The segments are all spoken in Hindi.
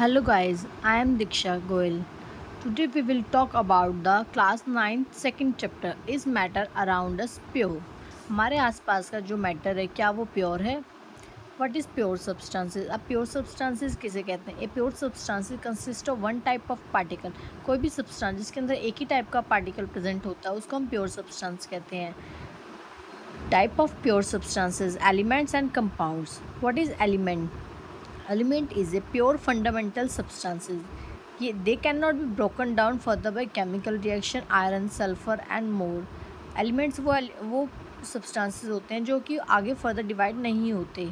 Hello guys, I am Diksha Goel. Today we will talk about the class 9 second chapter is matter around us pure. हमारे आसपास का जो मैटर है क्या वो प्योर है? What is pure substances? अब प्योर substances किसे कहते हैं? A pure substances consist of one type of particle. कोई भी substance जिसके अंदर एक ही टाइप का पार्टिकल प्रेजेंट होता है उसको हम प्योर substance कहते हैं. Type of pure substances, elements and compounds. What is element? Element is a pure fundamental substances. They cannot be broken down further by chemical reaction, iron, sulfur and more. Elements वो substances होते हैं जो कि आगे further divide नहीं होते.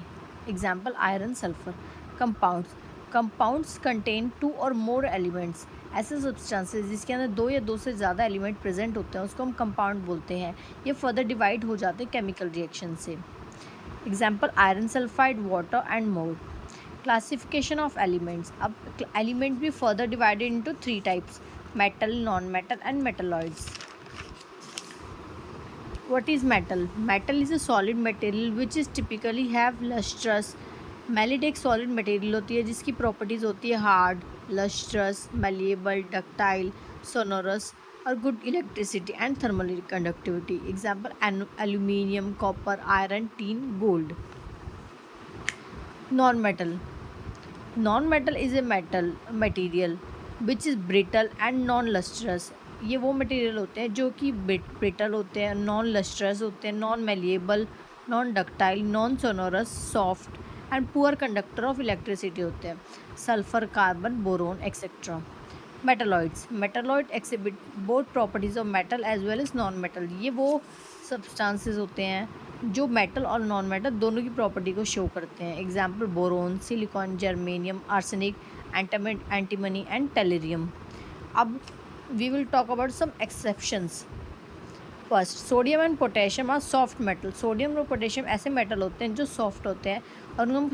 Example iron, sulfur. Compounds contain two or more elements. ऐसे सब्सटेंसेस जिसके अंदर दो या दो से ज़्यादा एलिमेंट प्रेजेंट होते हैं उसको हम कंपाउंड बोलते हैं. ये फर्दर डिवाइड हो जाते हैं केमिकल रिएक्शन से. Example iron sulphide, water and more. Classification of elements. अब एलिमेंट भी further divided into 3 types: metal, non metal and metalloids. What is metal? Metal is a solid material which is typically have lustrous. मेलिड एक सॉलिड मटेरियल होती है जिसकी प्रॉपर्टीज़ होती है हार्ड, लस्ट्रस, मलिएबल, डक्टाइल, सोनोरस और good electricity and thermal conductivity. Example aluminium, copper, iron, tin, gold. Non metal. Non metal is a metal material which is brittle and non lustrous. ये वो मटेरियल होते हैं जो कि ब्रिटल होते हैं, नॉन लस्ट्रस होते हैं, non malleable, non ductile, non sonorous, soft and poor conductor of electricity होते हैं. Sulphur, carbon, boron etcetera. Metalloids. Metalloid exhibit both properties of metal as well as non metal. ये वो सब्सटेंसेस होते हैं जो मेटल और नॉन मेटल दोनों की प्रॉपर्टी को शो करते हैं. Example boron, silicon, germanium, arsenic, antimony and tellurium. अब we will talk about some exceptions. First, sodium and potassium are soft metal. Sodium और पोटेशियम ऐसे मेटल होते हैं जो सॉफ्ट होते हैं और हम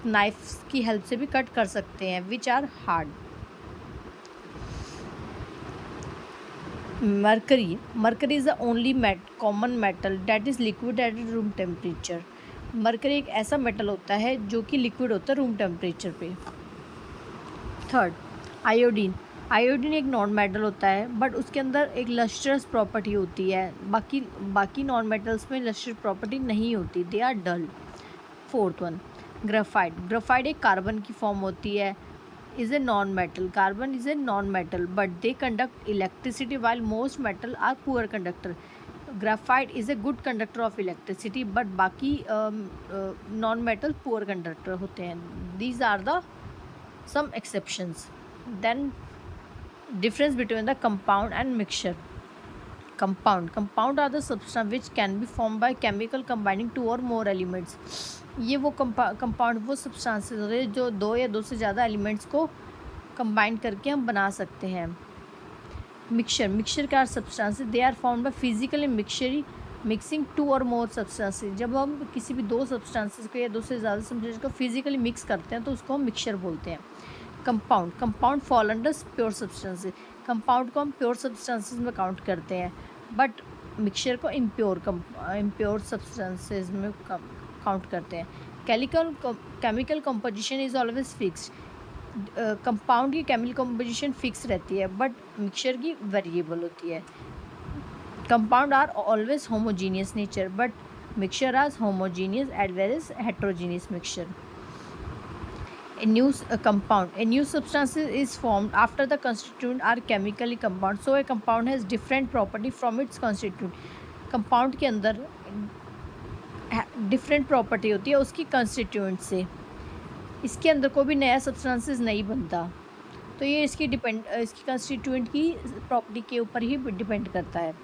नाइफ की हेल्प से भी कट कर सकते हैं. Which are hard. Mercury is the only common metal that is liquid at room temperature. Mercury एक ऐसा मेटल होता है जो कि लिक्विड होता है रूम टेम्परेचर पे. Third, iodine. आयोडीन एक नॉन मेटल होता है बट उसके अंदर एक लस्ट्रस प्रॉपर्टी होती है. बाकी नॉन मेटल्स में लस्ट्रस प्रॉपर्टी नहीं होती, they are dull. Fourth one, graphite. Graphite एक कार्बन की फॉर्म होती है, is a non metal. Carbon is a non metal but they conduct electricity while most metal are poor conductor. Graphite is a good conductor of electricity but बाकी नॉन मेटल पुअर कंडक्टर होते हैं. These are the some exceptions. Then difference between the compound and mixture. Compound are the substance which can be formed by chemical combining two or more elements. ये वो compound वो substances होते हैं जो दो या दो से ज़्यादा elements को combine करके हम बना सकते हैं. Mixture क्या substances? They are formed by physically mixing two or more substances. जब हम किसी भी दो substances को या दो से ज़्यादा substances को physically mix करते हैं तो उसको हम mixture बोलते हैं. Compound fall under pure substances. Compound को हम प्योर सब्सटेंसेस में काउंट करते हैं बट मिक्सचर को इम्प्योर सब्सटेंसेस में काउंट करते हैं. Chemical composition is always fixed. Compound की केमिकल कंपोजिशन फिक्स रहती है बट मिक्सचर की वेरिएबल होती है. Compound are always homogeneous nature but mixture are homogeneous as well as heterogeneous mixture. A new substance is formed after the constituent are chemically combined. So a compound has different property from its constituent. Compound के अंदर different property होती है उसकी constituent से. इसके अंदर कोई भी नया substances नहीं बनता तो ये इसकी constituent की property के ऊपर ही depend करता है.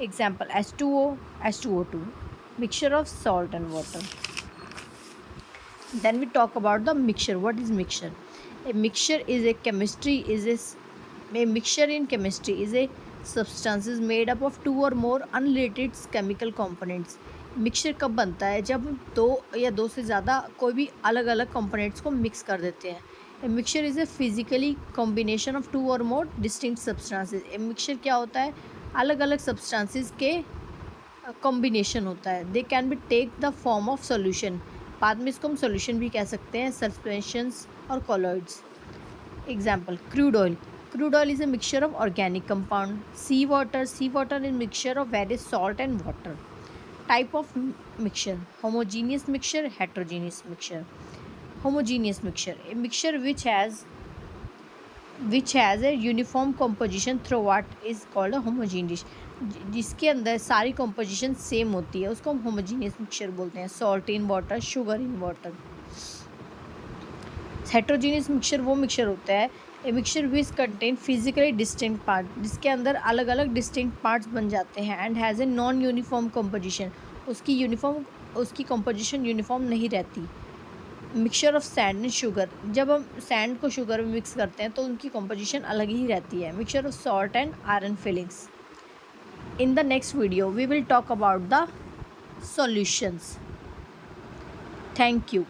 Example H2O, H2O2, mixture of salt and water. Then we talk about the mixture. What is mixture? A mixture in chemistry is a substances made up of two or more unrelated chemical components. Mixture कब बनता है? जब दो या दो से ज़्यादा कोई भी अलग अलग कंपोनेंट्स को मिक्स कर देते हैं. A mixture is a physically combination of two और more distinct substances. A mixture क्या होता है? अलग अलग सब्सटेंसेस के कॉम्बिनेशन होता है. They can be take the form of solution. बाद में इसको हम सोल्यूशन भी कह सकते हैं, सस्पेंशंस और colloids. Example, crude oil. Crude oil is a mixture of organic compound. Sea water is mixture of various salt and water. Type of mixture: homogeneous mixture, heterogeneous mixture. Homogeneous mixture, a mixture which has a uniform composition throughout is called a homogeneous. जिसके अंदर सारी composition सेम होती है उसको हम homogeneous mixture बोलते हैं. Salt in water, sugar in water. Heterogeneous mixture वो मिक्सचर होता है, a mixture which contain physically distinct part, जिसके अंदर अलग अलग डिस्टिंक्ट पार्ट्स बन जाते हैं. And has a non uniform composition, उसकी कंपोजिशन यूनिफॉर्म नहीं रहती. Mixture of sand and sugar, जब हम सैंड को शुगर में मिक्स करते हैं तो उनकी कंपोजिशन अलग ही रहती है. Mixture of salt and iron filings. In the next video we will talk about the solutions. Thank you.